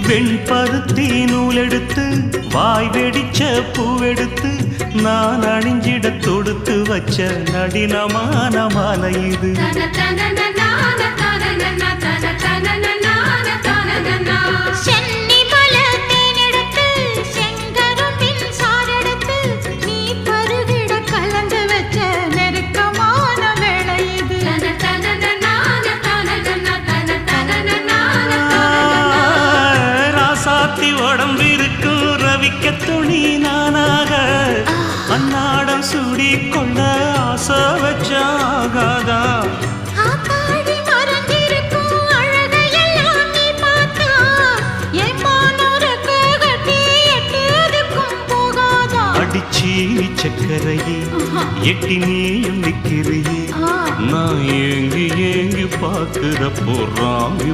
வெண்பருத்தி நூலெடுத்து வாய் வெடிச்ச பூவெடுத்து நான் அணிஞ்சிட தொடுத்து வச்ச நடினமான மாலை இது. உடம்பிருக்கும் ரவிக்க துணி நானாக அன்னாடம் சூடி கொள்ள ஆசை வச்சாகாதா. அடிச்சி சக்கரையே எட்டி நீயும் நிக்கிறியே நான் ஏங்கி ஏங்கி பார்க்கிற போறாங்க